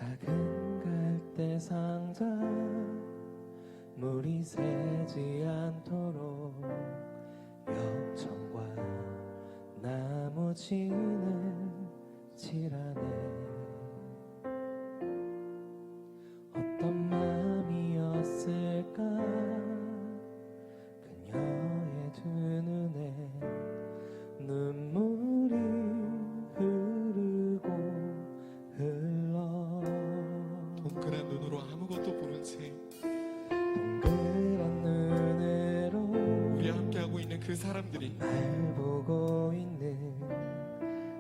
작은 갈대 상자 물이 새지 않도록 역청과 나머지는 칠하네. 어떤 마음이었을까 그녀의 두 눈에 눈물이 흐르고 흘러. 동그란 눈으로 아무것도 보는 채 동그란 눈으로 우리 함께하고 있는 그 사람들이 날 보고 있는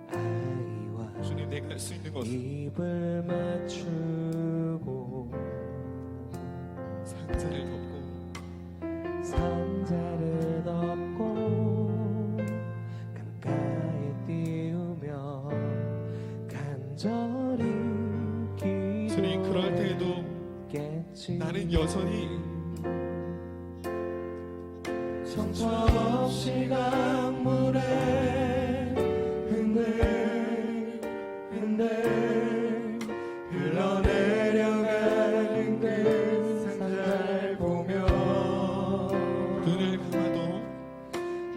아이와 주님, 내가 할 수 있는 것은 입을 맞추고 상자를 덮고 상자를 덮고 강가에 띄우며 간절히 주님, 그럴 때에도 기도했겠지. 나는 여전히 정처 없이 강물에 흔들흔들 흘러내려가는 그 상자를 보며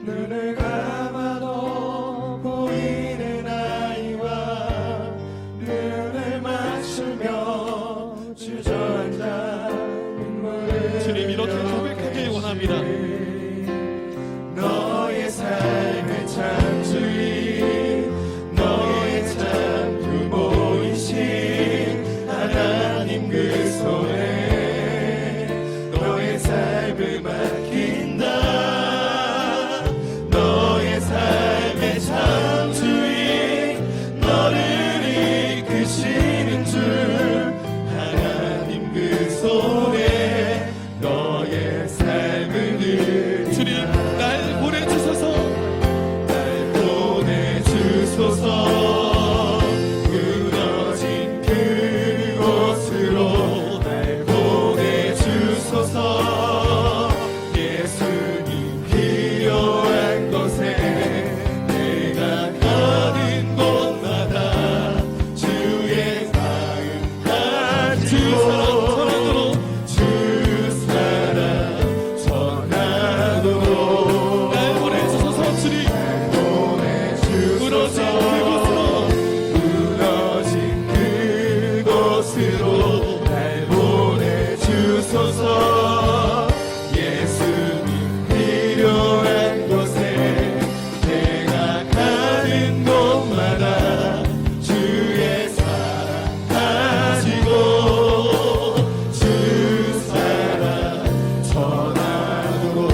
눈을 감아도 보이는 아이와 눈을 맞추며 주저앉아 눈물을 주님, 이렇게 고백하길 원합니다. 너의 삶의 참 주인, 너의 참 부모이신 하나님 그 손에 너의 삶을 맡긴다. 너의 삶의 참 주인, 너를 이끄시는 주 하나님 그 손에 너의 삶을 드린다. 주님, 날 보내주소서. 날 보내주소서. 무너진 그곳으로 날 보내주소서. 예수님 필요한 곳에 내가 가는 곳마다 주의 마음 가지고 주 사랑 전하도록 날 보내주소서. 주님, 무너진 그곳으로 날 보내주소서. 예수님 필요한 곳에 내가 가는 곳마다 주의 사랑 가지고 주 사랑 전하도록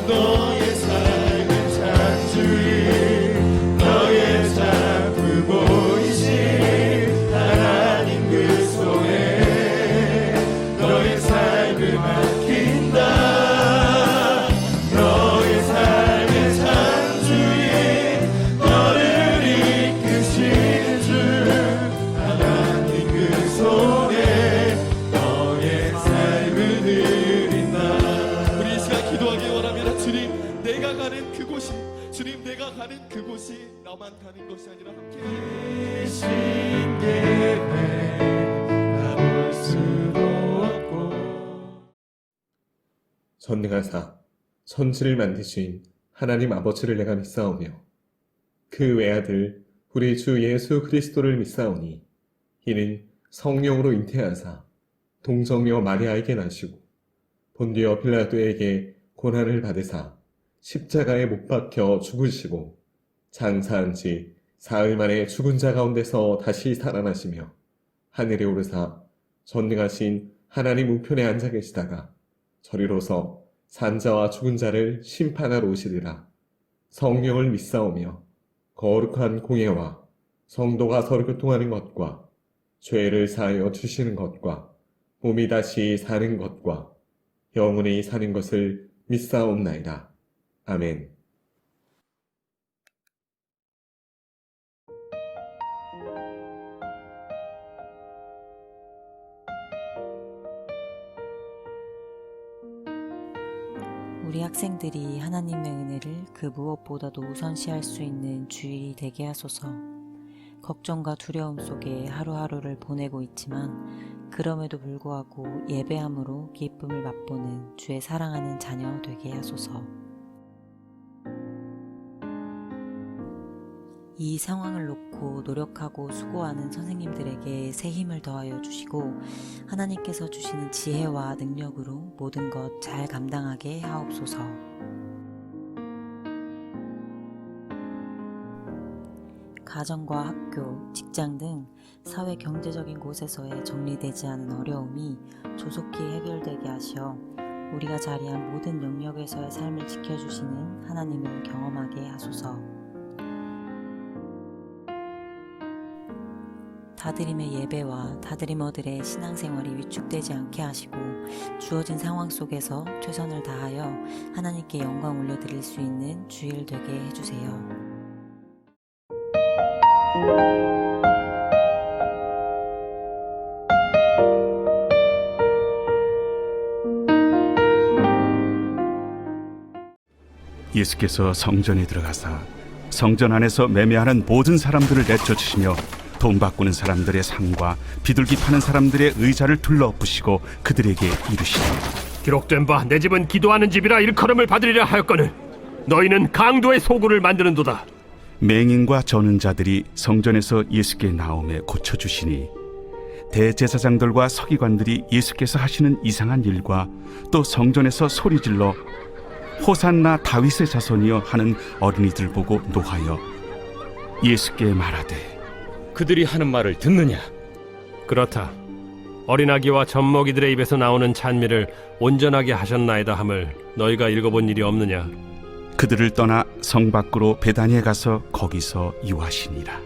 너의 삶의 참 주인, 너의 참 부모이신 하나님 그 손에 너의 삶을 맡긴다. 너의 삶의 참 주인, 너를 이끄시는 주 하나님 그 손에 너의 삶을 드린다. 우리 이 시간 기도하기 원합니다. 주님, 내가 가는 그곳이, 주님, 내가 가는 그곳이 나만 가는 것이 아니라 함께 가는 신께 가볼 수도 없고. 전능하사 천지를 만드신 하나님 아버지를 내가 믿사오며 그 외아들 우리 주 예수 그리스도를 믿사오니 이는 성령으로 잉태하사 동정녀 마리아에게 나시고 본디오 빌라도에게 고난을 받으사 십자가에 못 박혀 죽으시고 장사한 지 사흘 만에 죽은 자 가운데서 다시 살아나시며 하늘에 오르사 전능하신 하나님 우편에 앉아 계시다가 저리로서 산자와 죽은 자를 심판하러 오시리라. 성령을 믿사오며 거룩한 공예와 성도가 서로 교통하는 것과 죄를 사하여 주시는 것과 몸이 다시 사는 것과 영원히 사는 것을 믿사옵나이다. 아멘. 우리 학생들이 하나님의 은혜를 그 무엇보다도 우선시할 수 있는 주일이 되게 하소서. 걱정과 두려움 속에 하루하루를 보내고 있지만 그럼에도 불구하고 예배함으로 기쁨을 맛보는 주의 사랑하는 자녀 되게 하소서. 이 상황을 놓고 노력하고 수고하는 선생님들에게 새 힘을 더하여 주시고 하나님께서 주시는 지혜와 능력으로 모든 것 잘 감당하게 하옵소서. 가정과 학교, 직장 등 사회 경제적인 곳에서의 정리되지 않은 어려움이 조속히 해결되게 하시어 우리가 자리한 모든 영역에서의 삶을 지켜주시는 하나님을 경험하게 하소서. 다드림의 예배와 다드리머들의 신앙생활이 위축되지 않게 하시고 주어진 상황 속에서 최선을 다하여 하나님께 영광 올려드릴 수 있는 주일 되게 해주세요. 예수께서 성전에 들어가사 성전 안에서 매매하는 모든 사람들을 내쫓으시며 돈 바꾸는 사람들의 상과 비둘기 파는 사람들의 의자를 둘러엎으시고 그들에게 이르시되 기록된 바 내 집은 기도하는 집이라 일컬음을 받으리라 하였거늘 너희는 강도의 소굴을 만드는도다. 맹인과 저는 자들이 성전에서 예수께 나오매 고쳐주시니 대제사장들과 서기관들이 예수께서 하시는 이상한 일과 또 성전에서 소리질러 호산나 다윗의 자손이여 하는 어린이들 보고 노하여 예수께 말하되 그들이 하는 말을 듣느냐? 그렇다. 어린아기와 젖먹이들의 입에서 나오는 찬미를 온전하게 하셨나이다 함을 너희가 읽어본 일이 없느냐? 그들을 떠나 성 밖으로 베다니에 가서 거기서 유하시니라.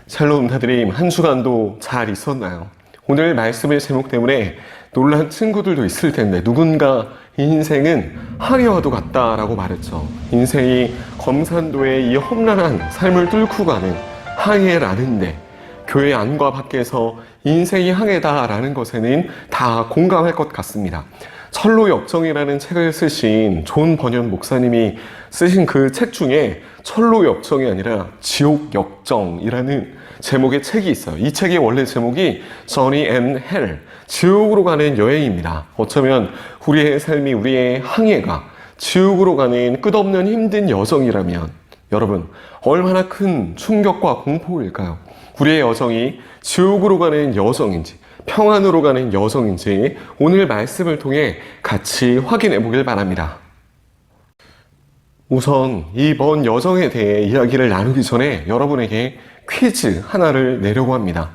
샬롬 다드림, 한 주간도 잘 있었나요? 오늘 말씀의 제목 때문에 놀란 친구들도 있을 텐데 누군가 인생은 항해와도 같다라고 말했죠. 인생이 검산도의 이 험난한 삶을 뚫고 가는 항해라는데 교회 안과 밖에서 인생이 항해다라는 것에는 다 공감할 것 같습니다. 철로역정이라는 책을 쓰신 존 번연 목사님이 쓰신 그 책 중에 철로역정이 아니라 지옥역정이라는 제목의 책이 있어요. 이 책의 원래 제목이 Journey and Hell, 지옥으로 가는 여행입니다. 어쩌면 우리의 삶이, 우리의 항해가 지옥으로 가는 끝없는 힘든 여정이라면 여러분 얼마나 큰 충격과 공포일까요? 우리의 여정이 지옥으로 가는 여정인지 평안으로 가는 여정인지 오늘 말씀을 통해 같이 확인해 보길 바랍니다. 우선 이 먼 여정에 대해 이야기를 나누기 전에 여러분에게 퀴즈 하나를 내려고 합니다.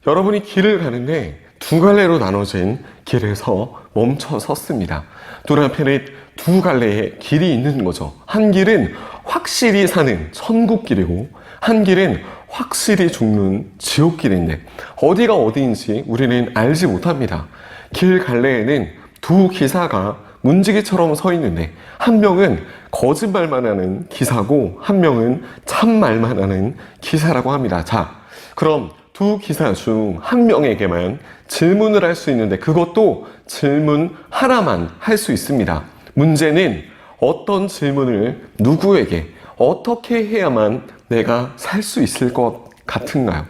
여러분이 길을 가는데 두 갈래로 나눠진 길에서 멈춰 섰습니다. 눈앞에는 두 갈래의 길이 있는 거죠. 한 길은 확실히 사는 천국길이고 한 길은 확실히 죽는 지옥길인데 어디가 어디인지 우리는 알지 못합니다. 길 갈래에는 두 기사가 문지기처럼 서 있는데 한 명은 거짓말만 하는 기사고 한 명은 참말만 하는 기사라고 합니다. 자, 그럼 두 기사 중 한 명에게만 질문을 할 수 있는데 그것도 질문 하나만 할 수 있습니다. 문제는 어떤 질문을 누구에게 어떻게 해야만 내가 살 수 있을 것 같은가요?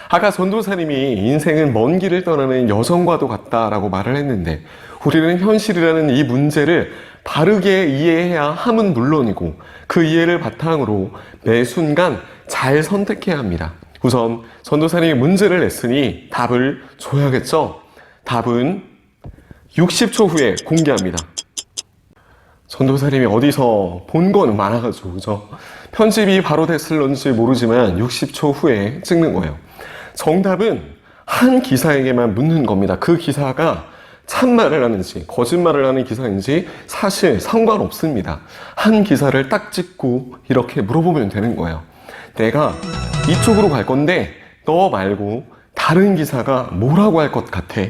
아까 전도사님이 인생은 먼 길을 떠나는 여정과도 같다라고 말을 했는데 우리는 현실이라는 이 문제를 바르게 이해해야 함은 물론이고 그 이해를 바탕으로 매 순간 잘 선택해야 합니다. 우선 전도사님이 문제를 냈으니 답을 줘야겠죠? 답은 60초 후에 공개합니다. 전도사님이 어디서 본 거는 많아가지고 그죠? 편집이 바로 됐을런지 모르지만 60초 후에 찍는 거예요. 정답은 한 기사에게만 묻는 겁니다. 그 기사가 참말을 하는지 거짓말을 하는 기사인지 사실 상관없습니다. 한 기사를 딱 찍고 이렇게 물어보면 되는 거예요. 내가 이쪽으로 갈 건데 너 말고 다른 기사가 뭐라고 할 것 같아?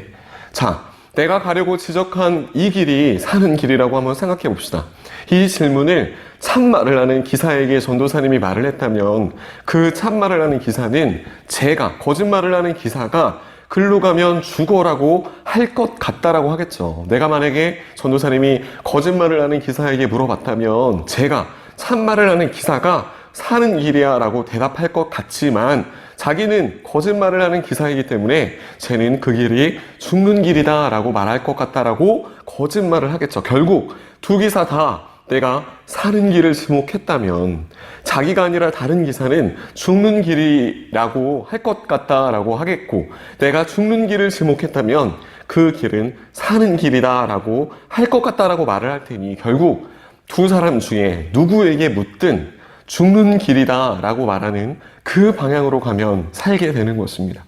자, 내가 가려고 지적한 이 길이 사는 길이라고 한번 생각해 봅시다. 이 질문을 참말을 하는 기사에게 전도사님이 말을 했다면 그 참말을 하는 기사는 제가 거짓말을 하는 기사가 글로 가면 죽어라고 할 것 같다라고 하겠죠. 내가 만약에 전도사님이 거짓말을 하는 기사에게 물어봤다면 제가 참말을 하는 기사가 사는 길이야 라고 대답할 것 같지만 자기는 거짓말을 하는 기사이기 때문에 쟤는 그 길이 죽는 길이다 라고 말할 것 같다라고 거짓말을 하겠죠. 결국 두 기사 다 내가 사는 길을 지목했다면 자기가 아니라 다른 기사는 죽는 길이라고 할 것 같다라고 하겠고, 내가 죽는 길을 지목했다면 그 길은 사는 길이다 라고 할 것 같다라고 말을 할 테니 결국 두 사람 중에 누구에게 묻든 죽는 길이다 라고 말하는 그 방향으로 가면 살게 되는 것입니다.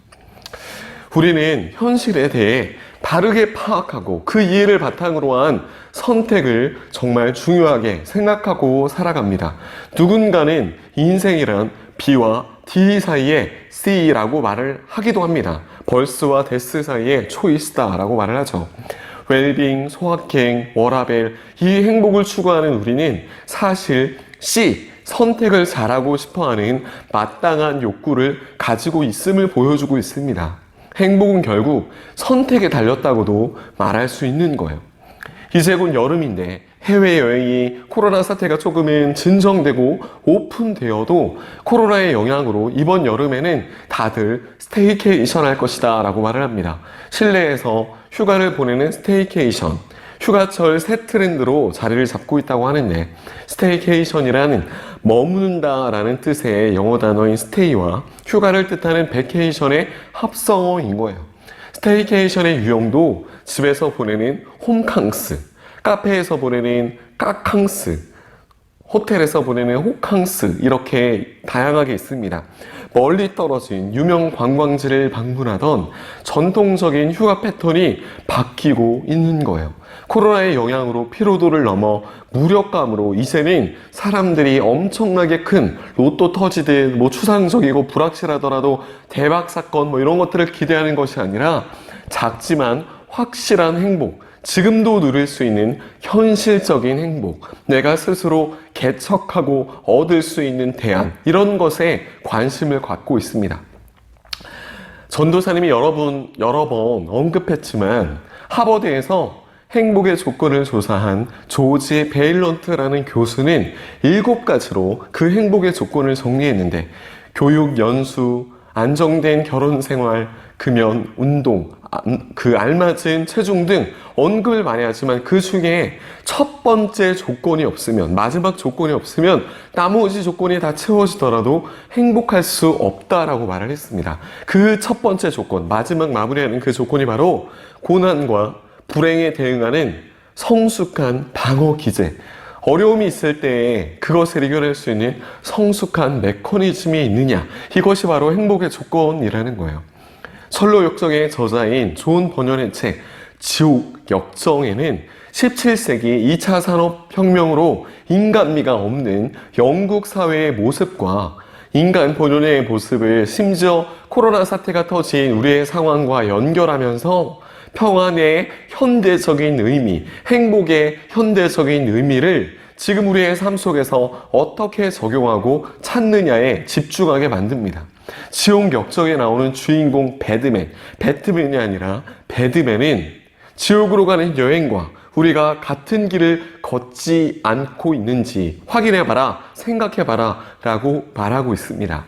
우리는 현실에 대해 바르게 파악하고 그 이해를 바탕으로 한 선택을 정말 중요하게 생각하고 살아갑니다. 누군가는 인생이란 B와 D 사이에 C라고 말을 하기도 합니다. 벌스와 데스 사이에 초이스다 라고 말을 하죠. 웰빙, 소확행, 워라벨, 이 행복을 추구하는 우리는 사실 C, 선택을 잘하고 싶어하는 마땅한 욕구를 가지고 있음을 보여주고 있습니다. 행복은 결국 선택에 달렸다고도 말할 수 있는 거예요. 이제 곧 여름인데 해외여행이 코로나 사태가 조금은 진정되고 오픈되어도 코로나의 영향으로 이번 여름에는 다들 스테이케이션 할 것이다 라고 말을 합니다. 실내에서 휴가를 보내는 스테이케이션, 휴가철 새 트렌드로 자리를 잡고 있다고 하는데, 스테이케이션이라는 머무는다 라는 뜻의 영어 단어인 스테이와 휴가를 뜻하는 베케이션의 합성어인 거예요. 스테이케이션의 유형도 집에서 보내는 홈캉스, 카페에서 보내는 까캉스, 호텔에서 보내는 호캉스, 이렇게 다양하게 있습니다. 멀리 떨어진 유명 관광지를 방문하던 전통적인 휴가 패턴이 바뀌고 있는 거예요. 코로나의 영향으로 피로도를 넘어 무력감으로 이제는 사람들이 엄청나게 큰 로또 터지듯 추상적이고 불확실하더라도 대박 사건 이런 것들을 기대하는 것이 아니라 작지만 확실한 행복, 지금도 누릴 수 있는 현실적인 행복, 내가 스스로 개척하고 얻을 수 있는 대안, 이런 것에 관심을 갖고 있습니다. 전도사님이 여러 번 언급했지만 하버드에서 행복의 조건을 조사한 조지 베일런트라는 교수는 7가지로 그 행복의 조건을 정리했는데, 교육, 연수, 안정된 결혼 생활, 금연, 운동, 그 알맞은 체중 등 언급을 많이 하지만 그 중에 첫 번째 조건이 없으면, 마지막 조건이 없으면 나머지 조건이 다 채워지더라도 행복할 수 없다라고 말을 했습니다. 그 첫 번째 조건, 마지막 마무리하는 그 조건이 바로 고난과 불행에 대응하는 성숙한 방어 기제, 어려움이 있을 때 그것을 이겨낼 수 있는 성숙한 메커니즘이 있느냐, 이것이 바로 행복의 조건이라는 거예요. 철로 역정의 저자인 존 버년의 책 지옥 역정에는 17세기 2차 산업혁명으로 인간미가 없는 영국 사회의 모습과 인간 본연의 모습을 심지어 코로나 사태가 터진 우리의 상황과 연결하면서 평안의 현대적인 의미, 행복의 현대적인 의미를 지금 우리의 삶 속에서 어떻게 적용하고 찾느냐에 집중하게 만듭니다. 지옥 역정에 나오는 주인공 배트맨이 아니라 배드맨은 지옥으로 가는 여행과 우리가 같은 길을 걷지 않고 있는지 확인해봐라, 생각해봐라 라고 말하고 있습니다.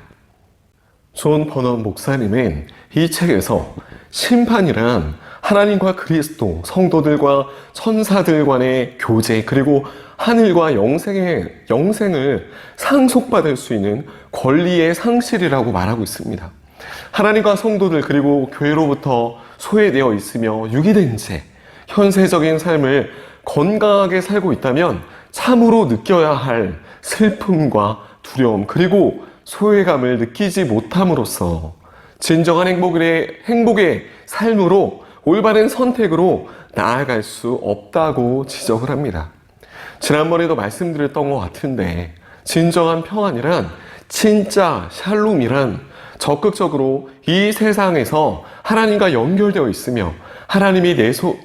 존 버넌 목사님은 이 책에서 심판이란 하나님과 그리스도, 성도들과 천사들 간의 교제, 그리고 하늘과 영생을 상속받을 수 있는 권리의 상실이라고 말하고 있습니다. 하나님과 성도들 그리고 교회로부터 소외되어 있으며 유기된 채 현세적인 삶을 건강하게 살고 있다면 참으로 느껴야 할 슬픔과 두려움 그리고 소외감을 느끼지 못함으로써 진정한 행복의 삶으로 올바른 선택으로 나아갈 수 없다고 지적을 합니다. 지난번에도 말씀드렸던 것 같은데, 진정한 평안이란, 진짜 샬롬이란 적극적으로 이 세상에서 하나님과 연결되어 있으며 하나님이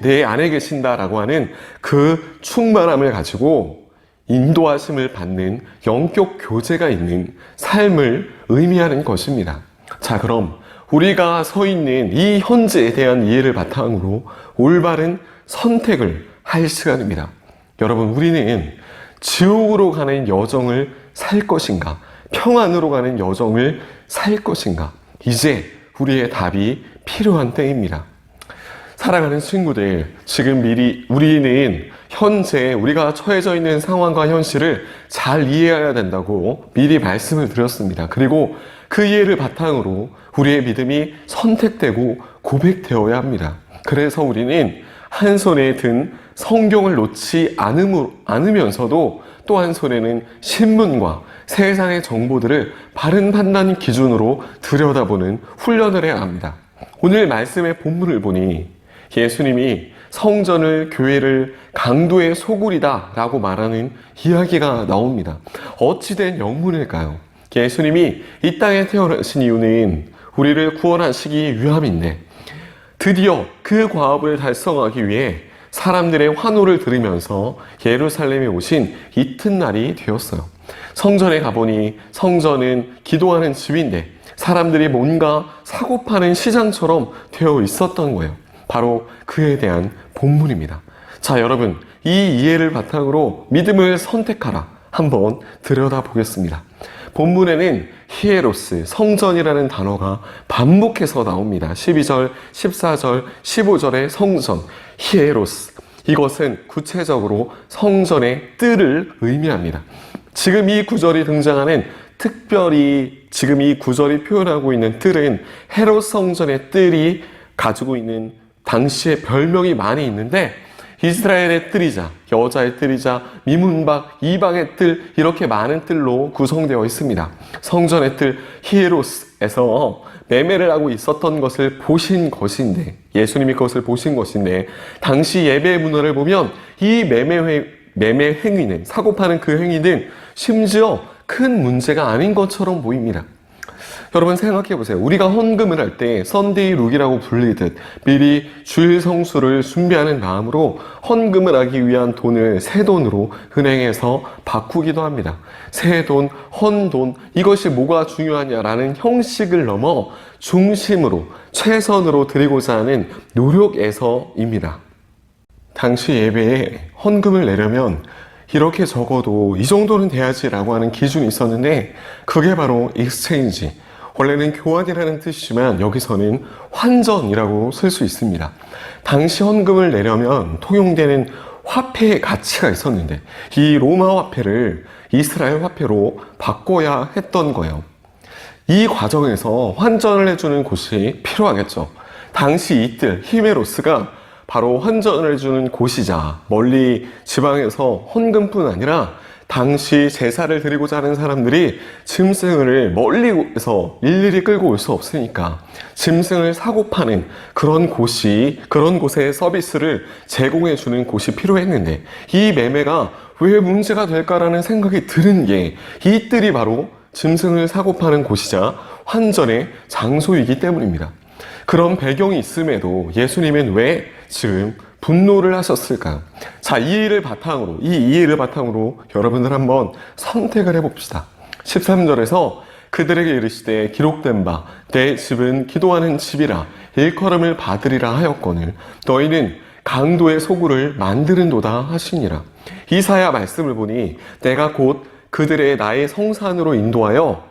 내 안에 계신다라고 하는 그 충만함을 가지고 인도하심을 받는 영적 교제가 있는 삶을 의미하는 것입니다. 자, 그럼 우리가 서 있는 이 현재에 대한 이해를 바탕으로 올바른 선택을 할 시간입니다. 여러분, 우리는 지옥으로 가는 여정을 살 것인가, 평안으로 가는 여정을 살 것인가, 이제 우리의 답이 필요한 때입니다. 사랑하는 친구들, 지금 미리 우리는 현재 우리가 처해져 있는 상황과 현실을 잘 이해해야 된다고 미리 말씀을 드렸습니다. 그리고 그 이해를 바탕으로 우리의 믿음이 선택되고 고백되어야 합니다. 그래서 우리는 한 손에 든 성경을 놓지 않으면서도 또 한 손에는 신문과 세상의 정보들을 바른 판단 기준으로 들여다보는 훈련을 해야 합니다. 오늘 말씀의 본문을 보니 예수님이 성전을, 교회를 강도의 소굴이다 라고 말하는 이야기가 나옵니다. 어찌된 영문일까요? 예수님이 이 땅에 태어나신 이유는 우리를 구원하시기 위함인데 드디어 그 과업을 달성하기 위해 사람들의 환호를 들으면서 예루살렘에 오신 이튿날이 되었어요. 성전에 가보니 성전은 기도하는 집인데 사람들이 뭔가 사고 파는 시장처럼 되어 있었던 거예요. 바로 그에 대한 본문입니다. 자, 여러분, 이 이해를 바탕으로 믿음을 선택하라 한번 들여다보겠습니다. 본문에는 히에로스, 성전이라는 단어가 반복해서 나옵니다. 12절, 14절, 15절의 성전, 히에로스. 이것은 구체적으로 성전의 뜰을 의미합니다. 지금 이 구절이 등장하는 특별히 지금 이 구절이 표현하고 있는 뜰은 헤롯 성전의 뜰이 가지고 있는 당시의 별명이 많이 있는데 이스라엘의 뜰이자 여자의 뜰이자 미문박 이방의 뜰 이렇게 많은 뜰로 구성되어 있습니다. 성전의 뜰 히에로스에서 매매를 하고 있었던 것을 보신 것인데 예수님이 그것을 보신 것인데 당시 예배 문화를 보면 이 매매 행위는 사고 파는 그 행위는 심지어 큰 문제가 아닌 것처럼 보입니다. 여러분 생각해 보세요. 우리가 헌금을 할 때 선데이 룩이라고 불리듯 미리 주일 성수를 준비하는 마음으로 헌금을 하기 위한 돈을 새 돈으로 은행에서 바꾸기도 합니다. 새 돈, 헌돈 이것이 뭐가 중요하냐라는 형식을 넘어 중심으로 최선으로 드리고자 하는 노력에서입니다. 당시 예배에 헌금을 내려면 이렇게 적어도 이 정도는 돼야지라고 하는 기준이 있었는데 그게 바로 익스체인지, 원래는 교환이라는 뜻이지만 여기서는 환전이라고 쓸 수 있습니다. 당시 헌금을 내려면 통용되는 화폐의 가치가 있었는데 이 로마 화폐를 이스라엘 화폐로 바꿔야 했던 거예요. 이 과정에서 환전을 해주는 곳이 필요하겠죠. 당시 이뜰 히메로스가 바로 환전을 해주는 곳이자 멀리 지방에서 헌금뿐 아니라 당시 제사를 드리고자 하는 사람들이 짐승을 멀리서 일일이 끌고 올 수 없으니까 짐승을 사고 파는 그런 곳의 서비스를 제공해 주는 곳이 필요했는데 이 매매가 왜 문제가 될까라는 생각이 드는 게 이 뜰이 바로 짐승을 사고 파는 곳이자 환전의 장소이기 때문입니다. 그런 배경이 있음에도 예수님은 왜 지금 분노를 하셨을까요? 자, 이 이해를 바탕으로 여러분들 한번 선택을 해봅시다. 13절에서 그들에게 이르시되 기록된 바 내 집은 기도하는 집이라 일컬음을 받으리라 하였거늘 너희는 강도의 소굴을 만드는도다 하시니라. 이사야 말씀을 보니 내가 곧 그들의 나의 성산으로 인도하여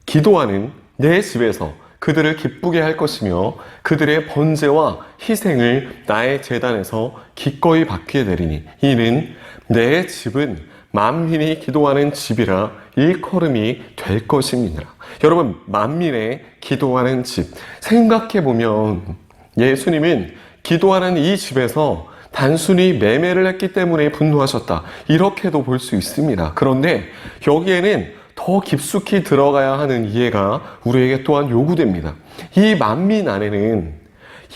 기도하는 내 집에서 그들을 기쁘게 할 것이며 그들의 번제와 희생을 나의 제단에서 기꺼이 받게 되리니 이는 내 집은 만민이 기도하는 집이라 일컬음이 될 것입니다. 여러분, 만민의 기도하는 집, 생각해보면 예수님은 기도하는 이 집에서 단순히 매매를 했기 때문에 분노하셨다 이렇게도 볼 수 있습니다. 그런데 여기에는 더 깊숙이 들어가야 하는 이해가 우리에게 또한 요구됩니다. 이 만민 안에는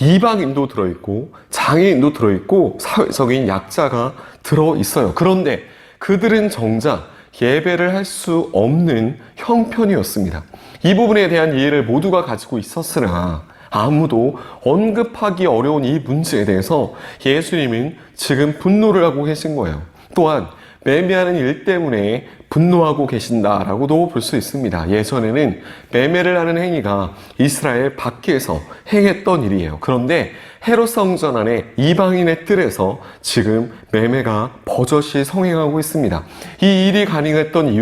이방인도 들어있고 장애인도 들어있고 사회적인 약자가 들어있어요. 그런데 그들은 정작 예배를 할 수 없는 형편이었습니다. 이 부분에 대한 이해를 모두가 가지고 있었으나 아무도 언급하기 어려운 이 문제에 대해서 예수님은 지금 분노를 하고 계신 거예요. 또한 매매하는 일 때문에 분노하고 계신다라고도 볼 수 있습니다. 예전에는 매매를 하는 행위가 이스라엘 밖에서 행했던 일이에요. 그런데 헤롯 성전 안에 이방인의 뜰에서 지금 매매가 버젓이 성행하고 있습니다. 이 일이 가능한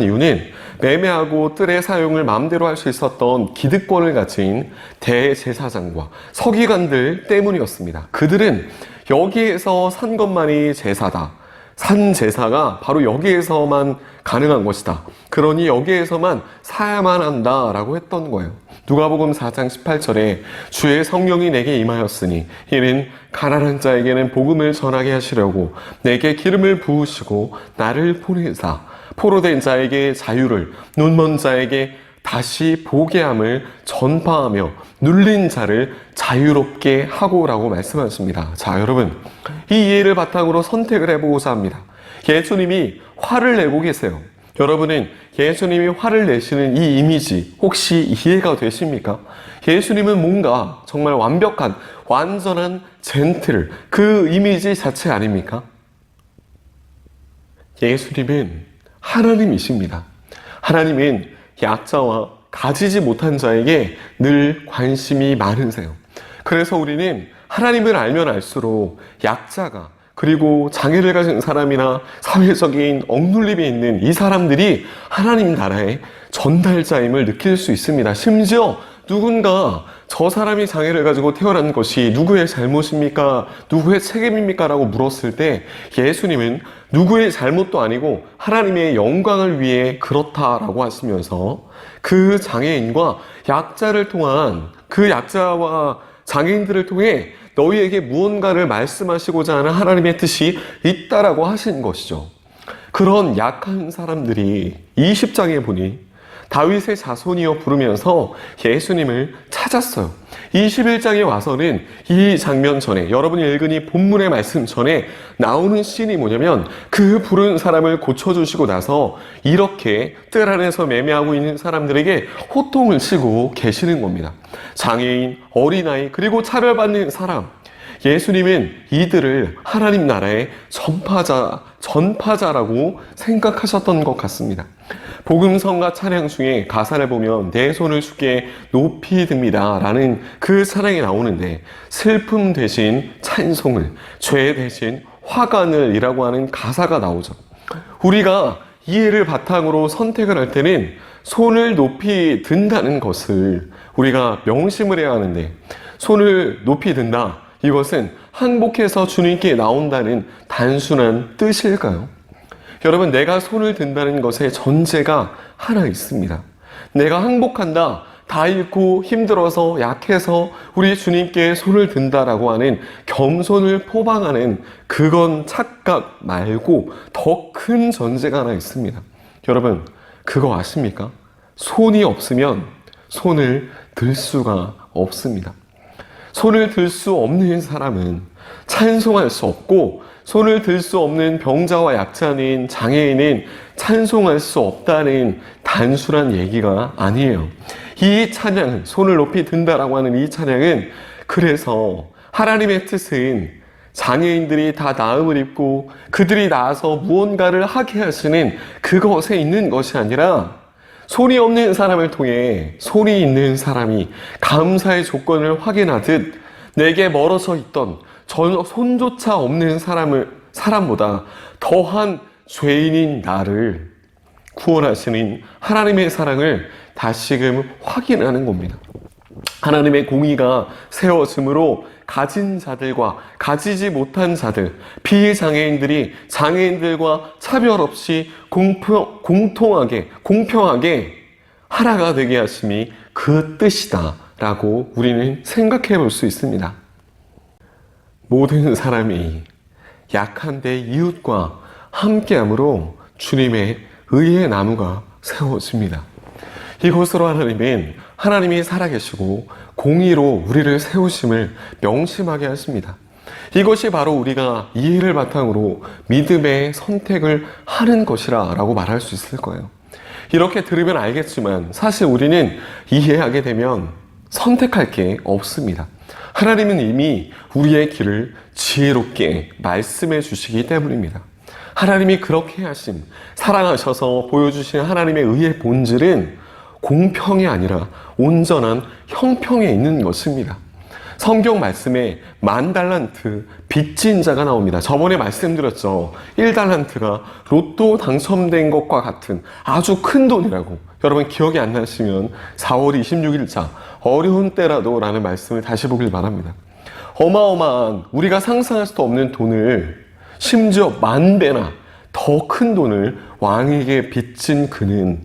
이유는 매매하고 뜰의 사용을 마음대로 할 수 있었던 기득권을 가진 대제사장과 서기관들 때문이었습니다. 그들은 여기에서 산 것만이 제사다. 산 제사가 바로 여기에서만 가능한 것이다. 그러니 여기에서만 사야만 한다라고 했던 거예요. 누가복음 4장 18절에 주의 성령이 내게 임하였으니 이는 가난한 자에게는 복음을 전하게 하시려고 내게 기름을 부으시고 나를 보내사 포로된 자에게 자유를, 눈먼 자에게 다시 보게 함을 전파하며 눌린 자를 자유롭게 하고라고 말씀하십니다. 자, 여러분, 이 이해를 바탕으로 선택을 해보고자 합니다. 예수님이 화를 내고 계세요. 여러분은 예수님이 화를 내시는 이 이미지 혹시 이해가 되십니까? 예수님은 뭔가 정말 완벽한, 완전한 젠틀, 그 이미지 자체 아닙니까? 예수님은 하나님이십니다. 하나님은 약자와 가지지 못한 자에게 늘 관심이 많으세요. 그래서 우리는 하나님을 알면 알수록 약자가, 그리고 장애를 가진 사람이나 사회적인 억눌림이 있는 이 사람들이 하나님 나라의 전달자임을 느낄 수 있습니다. 심지어 누군가 저 사람이 장애를 가지고 태어난 것이 누구의 잘못입니까? 누구의 책임입니까? 라고 물었을 때 예수님은 누구의 잘못도 아니고 하나님의 영광을 위해 그렇다라고 하시면서 그 장애인과 약자를 통한, 그 약자와 장애인들을 통해 너희에게 무언가를 말씀하시고자 하는 하나님의 뜻이 있다라고 하신 것이죠. 그런 약한 사람들이 20장에 보니 다윗의 자손이여 부르면서 예수님을 찾았어요. 21장에 와서는 이 장면 전에, 여러분이 읽은 이 본문의 말씀 전에 나오는 씬이 뭐냐면 그 부른 사람을 고쳐주시고 나서 이렇게 뜰 안에서 매매하고 있는 사람들에게 호통을 치고 계시는 겁니다. 장애인, 어린아이, 그리고 차별받는 사람. 예수님은 이들을 하나님 나라의 전파자라고 생각하셨던 것 같습니다. 복음성가 찬양 중에 가사를 보면 내 손을 주께 높이 듭니다 라는 그 찬양이 나오는데 슬픔 대신 찬송을, 죄 대신 화관을 이라고 하는 가사가 나오죠. 우리가 이해를 바탕으로 선택을 할 때는 손을 높이 든다는 것을 우리가 명심을 해야 하는데, 손을 높이 든다, 이것은 항복해서 주님께 나온다는 단순한 뜻일까요? 여러분, 내가 손을 든다는 것의 전제가 하나 있습니다. 내가 항복한다, 다 잃고 힘들어서 약해서 우리 주님께 손을 든다라고 하는 겸손을 포방하는 그건 착각 말고 더 큰 전제가 하나 있습니다. 여러분, 그거 아십니까? 손이 없으면 손을 들 수가 없습니다. 손을 들 수 없는 사람은 찬송할 수 없고, 손을 들 수 없는 병자와 약자는, 장애인은 찬송할 수 없다는 단순한 얘기가 아니에요. 이 찬양은, 손을 높이 든다라고 하는 이 찬양은, 그래서 하나님의 뜻은 장애인들이 다 나음을 입고 그들이 나아서 무언가를 하게 하시는 그것에 있는 것이 아니라, 손이 없는 사람을 통해 손이 있는 사람이 감사의 조건을 확인하듯 내게 멀어져 있던 손조차 없는 사람보다 더한 죄인인 나를 구원하시는 하나님의 사랑을 다시금 확인하는 겁니다. 하나님의 공의가 세워짐으로 가진 자들과 가지지 못한 자들, 비장애인들이 장애인들과 차별 없이 공평하게 하나가 되게 하심이 그 뜻이다 라고 우리는 생각해 볼 수 있습니다. 모든 사람이 약한 내 이웃과 함께함으로 주님의 의의 나무가 세워집니다. 이것으로 하나님이 살아계시고 공의로 우리를 세우심을 명심하게 하십니다. 이것이 바로 우리가 이해를 바탕으로 믿음의 선택을 하는 것이라 라고 말할 수 있을 거예요. 이렇게 들으면 알겠지만 사실 우리는 이해하게 되면 선택할 게 없습니다. 하나님은 이미 우리의 길을 지혜롭게 말씀해 주시기 때문입니다. 하나님이 그렇게 하심, 사랑하셔서 보여주신 하나님의 의의 본질은 공평이 아니라 온전한 형평에 있는 것입니다. 성경 말씀에 10,000달란트 빚진 자가 나옵니다. 저번에 말씀드렸죠. 1달란트가 로또 당첨된 것과 같은 아주 큰 돈이라고. 여러분 기억이 안 나시면 4월 26일자 어려운 때라도 라는 말씀을 다시 보길 바랍니다. 어마어마한 우리가 상상할 수도 없는 돈을, 심지어 10,000배나 더 큰 돈을 왕에게 빚진 그는,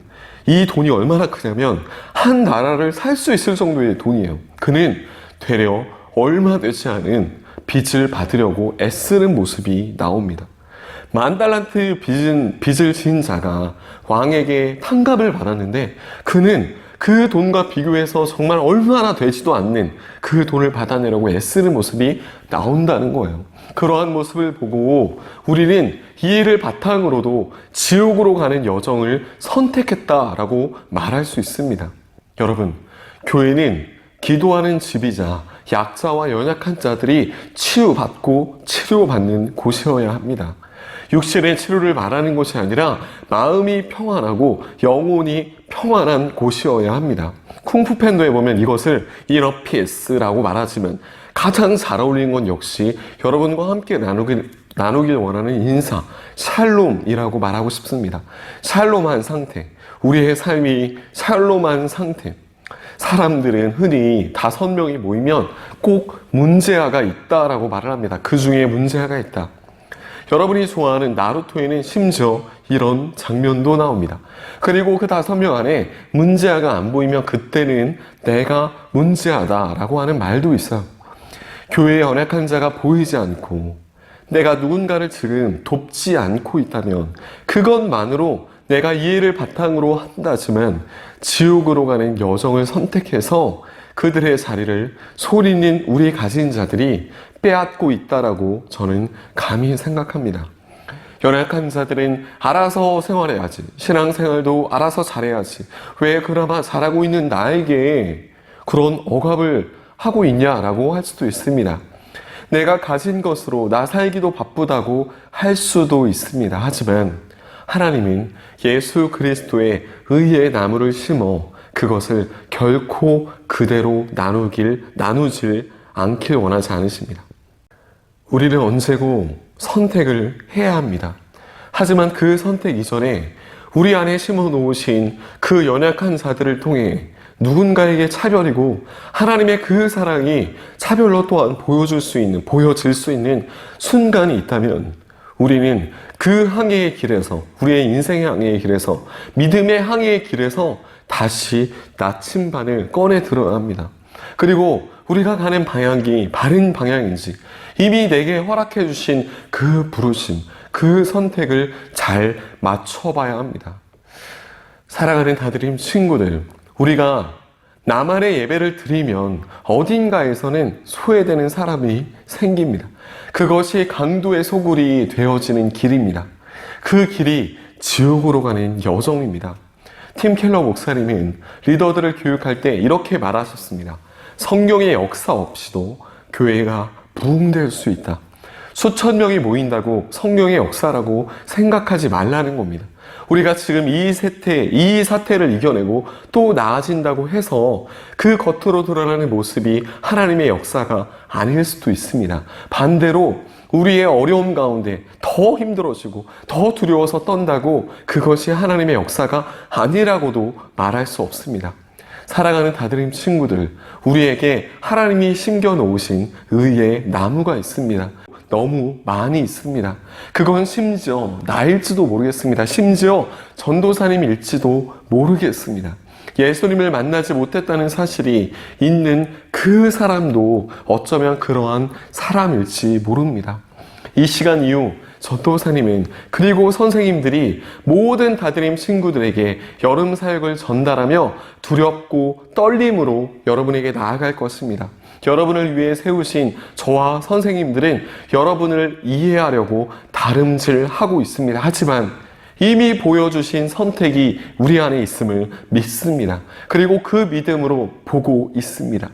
이 돈이 얼마나 크냐면 한 나라를 살 수 있을 정도의 돈이에요. 그는 되려 얼마 되지 않은 빚을 받으려고 애쓰는 모습이 나옵니다. 10,000달란트 빚을 지은 자가 왕에게 탕감을 받았는데 그는 그 돈과 비교해서 정말 얼마나 되지도 않는 그 돈을 받아내려고 애쓰는 모습이 나온다는 거예요. 그러한 모습을 보고 우리는 이 일을 바탕으로도 지옥으로 가는 여정을 선택했다라고 말할 수 있습니다. 여러분, 교회는 기도하는 집이자 약자와 연약한 자들이 치유받고 치료받는 곳이어야 합니다. 육신의 치료를 말하는 것이 아니라 마음이 평안하고 영혼이 평안한 곳이어야 합니다. 쿵푸팬더에 보면 이것을 inner peace라고 말하지만 가장 잘 어울리는 건 역시 여러분과 함께 나누길 원하는 인사, 샬롬이라고 말하고 싶습니다. 샬롬한 상태, 우리의 삶이 샬롬한 상태. 사람들은 흔히 5명이 모이면 꼭 문제아가 있다라고 말을 합니다. 그 중에 문제아가 있다. 여러분이 좋아하는 나루토에는 심지어 이런 장면도 나옵니다. 그리고 그 5명 안에 문제아가 안 보이면 그때는 내가 문제아다라고 하는 말도 있어요. 교회에 연약한 자가 보이지 않고 내가 누군가를 지금 돕지 않고 있다면 그것만으로 내가 이 일을 바탕으로 한다지만 지옥으로 가는 여정을 선택해서 그들의 자리를 소리는 우리 가진 자들이 빼앗고 있다라고 저는 감히 생각합니다. 연약한 자들은 알아서 생활해야지, 신앙생활도 알아서 잘해야지, 왜 그나마 잘하고 있는 나에게 그런 억압을 하고 있냐라고 할 수도 있습니다. 내가 가진 것으로 나 살기도 바쁘다고 할 수도 있습니다. 하지만 하나님은 예수 그리스도의 의의 나무를 심어 그것을 결코 그대로 나누질 않길 원하지 않으십니다. 우리는 언제고 선택을 해야 합니다. 하지만 그 선택 이전에 우리 안에 심어 놓으신 그 연약한 자들을 통해 누군가에게 차별이고 하나님의 그 사랑이 차별로 또한 보여질 수 있는 순간이 있다면 우리는 그 항해의 길에서, 우리의 인생의 항해의 길에서, 믿음의 항해의 길에서 다시 나침반을 꺼내 들어야 합니다. 그리고 우리가 가는 방향이 바른 방향인지 이미 내게 허락해 주신 그 부르심, 그 선택을 잘 맞춰봐야 합니다. 사랑하는 다드림 친구들, 우리가 나만의 예배를 드리면 어딘가에서는 소외되는 사람이 생깁니다. 그것이 강도의 소굴이 되어지는 길입니다. 그 길이 지옥으로 가는 여정입니다. 팀 켈러 목사님은 리더들을 교육할 때 이렇게 말하셨습니다. 성령의 역사 없이도 교회가 부흥될 수 있다. 수천 명이 모인다고 성령의 역사라고 생각하지 말라는 겁니다. 우리가 지금 이 사태를 이겨내고 또 나아진다고 해서 그 겉으로 드러나는 모습이 하나님의 역사가 아닐 수도 있습니다. 반대로 우리의 어려움 가운데 더 힘들어지고 더 두려워서 떤다고 그것이 하나님의 역사가 아니라고도 말할 수 없습니다. 사랑하는 다드림 친구들, 우리에게 하나님이 심겨놓으신 의의 나무가 있습니다. 너무 많이 있습니다. 그건 심지어 나일지도 모르겠습니다. 심지어 전도사님일지도 모르겠습니다. 예수님을 만나지 못했다는 사실이 있는 그 사람도 어쩌면 그러한 사람일지 모릅니다. 이 시간 이후 전도사님은 그리고 선생님들이 모든 다드림 친구들에게 여름 사역을 전달하며 두렵고 떨림으로 여러분에게 나아갈 것입니다. 여러분을 위해 세우신 저와 선생님들은 여러분을 이해하려고 다름질하고 있습니다. 하지만 이미 보여주신 선택이 우리 안에 있음을 믿습니다. 그리고 그 믿음으로 보고 있습니다.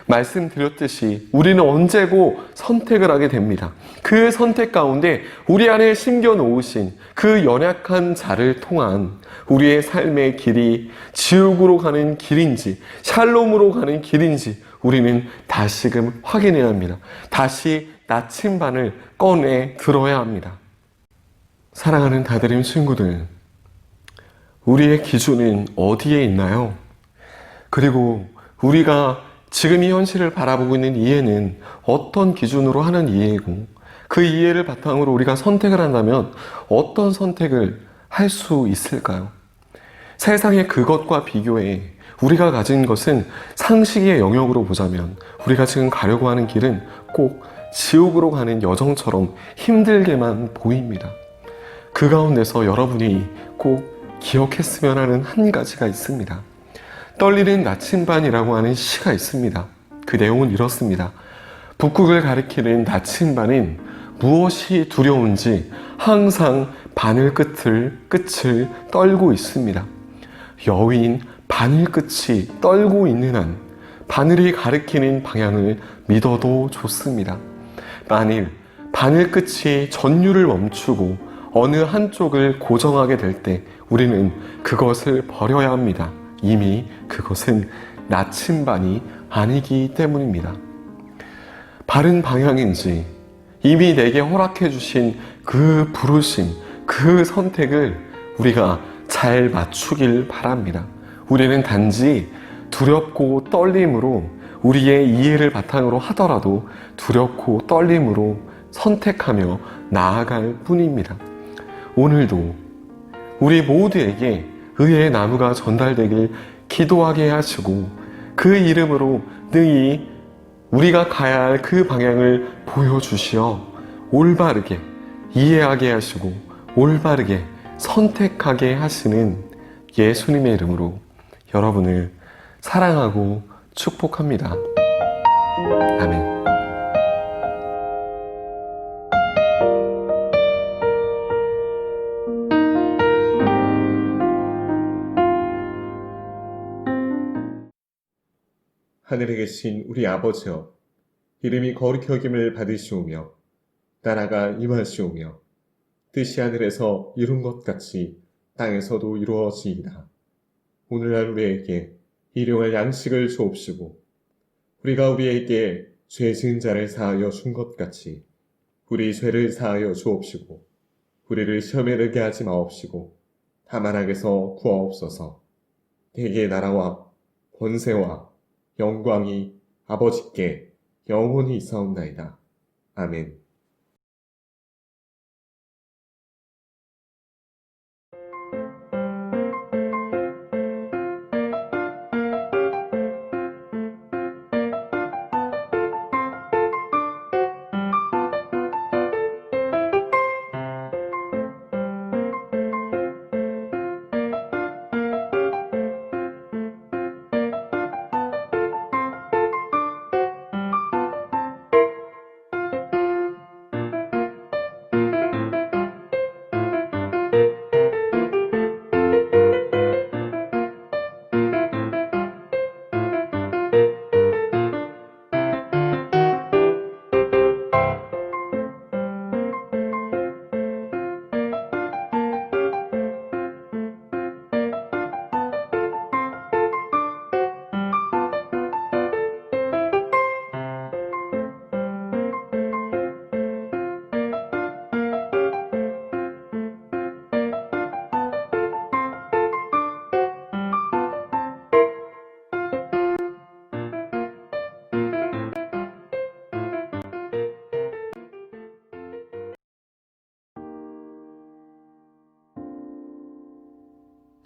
말씀드렸듯이 우리는 언제고 선택을 하게 됩니다. 그 선택 가운데 우리 안에 심겨놓으신 그 연약한 자를 통한 우리의 삶의 길이 지옥으로 가는 길인지 샬롬으로 가는 길인지 우리는 다시금 확인해야 합니다. 다시 나침반을 꺼내 들어야 합니다. 사랑하는 다드림 친구들, 우리의 기준은 어디에 있나요? 그리고 우리가 지금 이 현실을 바라보고 있는 이해는 어떤 기준으로 하는 이해이고 그 이해를 바탕으로 우리가 선택을 한다면 어떤 선택을 할 수 있을까요? 세상의 그것과 비교해 우리가 가진 것은 상식의 영역으로 보자면 우리가 지금 가려고 하는 길은 꼭 지옥으로 가는 여정처럼 힘들게만 보입니다. 그 가운데서 여러분이 꼭 기억했으면 하는 한 가지가 있습니다. 떨리는 나침반이라고 하는 시가 있습니다. 그 내용은 이렇습니다. 북극을 가리키는 나침반은 무엇이 두려운지 항상 바늘 끝을 떨고 있습니다. 여인 바늘 끝이 떨고 있는 한 바늘이 가리키는 방향을 믿어도 좋습니다. 만일 바늘 끝이 전율을 멈추고 어느 한쪽을 고정하게 될 때 우리는 그것을 버려야 합니다. 이미 그것은 나침반이 아니기 때문입니다. 바른 방향인지 이미 내게 허락해 주신 그 부르심, 그 선택을 우리가 잘 맞추길 바랍니다. 우리는 단지 두렵고 떨림으로 우리의 이해를 바탕으로 하더라도 두렵고 떨림으로 선택하며 나아갈 뿐입니다. 오늘도 우리 모두에게 의의 나무가 전달되길 기도하게 하시고 그 이름으로 능히 우리가 가야 할 그 방향을 보여주시어 올바르게 이해하게 하시고 올바르게 선택하게 하시는 예수님의 이름으로 여러분을 사랑하고 축복합니다. 아멘. 하늘에 계신 우리 아버지여, 이름이 거룩히 여김을 받으시오며 나라가 임하시오며 뜻이 하늘에서 이룬 것 같이 땅에서도 이루어지이다. 오늘날 우리에게 일용할 양식을 주옵시고 우리가 우리에게 죄 지은 자를 사하여 준 것 같이 우리 죄를 사하여 주옵시고 우리를 시험에 들게 하지 마옵시고 다만 악에서 구하옵소서. 대개 나라와 권세와 영광이 아버지께 영원히 있사옵나이다. 아멘.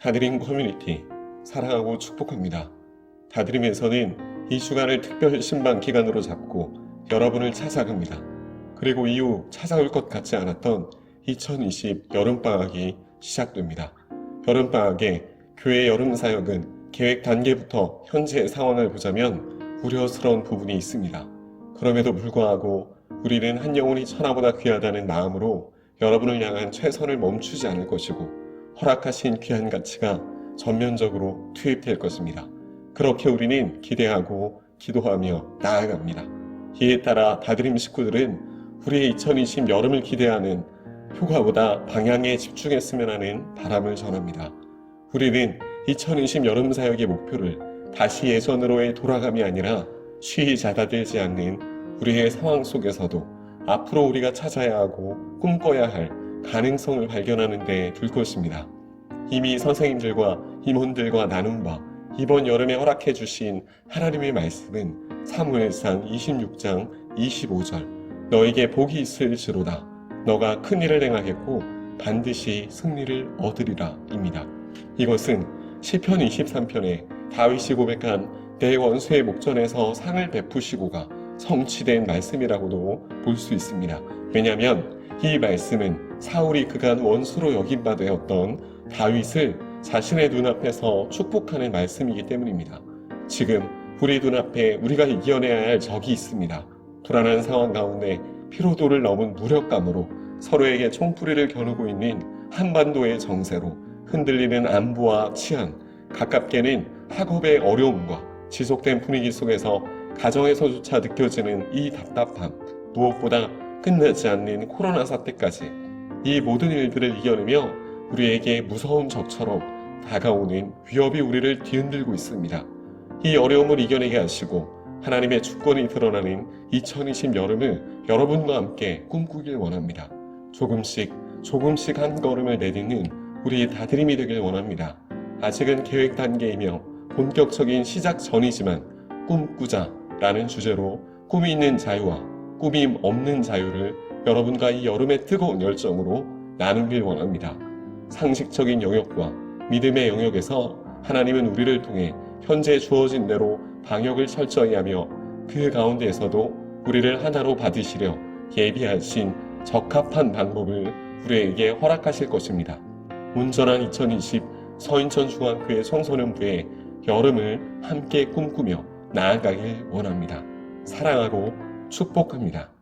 다드림 커뮤니티 사랑하고 축복합니다. 다드림에서는 이 주간을 특별 신방 기간으로 잡고 여러분을 찾아갑니다. 그리고 이후 찾아올 것 같지 않았던 2020 여름방학이 시작됩니다. 여름방학에 교회 여름사역은 계획 단계부터 현재의 상황을 보자면 우려스러운 부분이 있습니다. 그럼에도 불구하고 우리는 한 영혼이 천하보다 귀하다는 마음으로 여러분을 향한 최선을 멈추지 않을 것이고 허락하신 귀한 가치가 전면적으로 투입될 것입니다. 그렇게 우리는 기대하고 기도하며 나아갑니다. 이에 따라 다드림 식구들은 우리의 2020 여름을 기대하는 휴가보다 방향에 집중했으면 하는 바람을 전합니다. 우리는 2020 여름 사역의 목표를 다시 예전으로의 돌아감이 아니라 쉬이 잦아들지 않는 우리의 상황 속에서도 앞으로 우리가 찾아야 하고 꿈꿔야 할 가능성을 발견하는 데 둘 것입니다. 이미 선생님들과 임원들과 나눈 바 이번 여름에 허락해 주신 하나님의 말씀은 사무엘상 26장 25절 너에게 복이 있을지로다 너가 큰 일을 행하겠고 반드시 승리를 얻으리라 입니다. 이것은 시편 23편에 다윗이 고백한 내 원수의 목전에서 상을 베푸시고가 성취된 말씀이라고도 볼 수 있습니다. 왜냐하면 이 말씀은 사울이 그간 원수로 여긴 바 되었던 다윗을 자신의 눈앞에서 축복하는 말씀이기 때문입니다. 지금 우리 눈앞에 우리가 이겨내야 할 적이 있습니다. 불안한 상황 가운데 피로도를 넘은 무력감으로 서로에게 총뿌리를 겨누고 있는 한반도의 정세로 흔들리는 안보와 치안, 가깝게는 학업의 어려움과 지속된 분위기 속에서 가정에서조차 느껴지는 이 답답함, 무엇보다 끝나지 않는 코로나 사태까지 이 모든 일들을 이겨내며 우리에게 무서운 적처럼 다가오는 위협이 우리를 뒤흔들고 있습니다. 이 어려움을 이겨내게 하시고 하나님의 주권이 드러나는 2020 여름을 여러분과 함께 꿈꾸길 원합니다. 조금씩 한 걸음을 내딛는 우리 다드림이 되길 원합니다. 아직은 계획 단계이며 본격적인 시작 전이지만 꿈꾸자라는 주제로 꿈이 있는 자유와 꿈이 없는 자유를 여러분과 이 여름의 뜨거운 열정으로 나누길 원합니다. 상식적인 영역과 믿음의 영역에서 하나님은 우리를 통해 현재 주어진 대로 방역을 철저히 하며 그 가운데에서도 우리를 하나로 받으시려 예비하신 적합한 방법을 우리에게 허락하실 것입니다. 온전한 2020 서인천 중앙교회 청소년부의 여름을 함께 꿈꾸며 나아가길 원합니다. 사랑하고 축복합니다.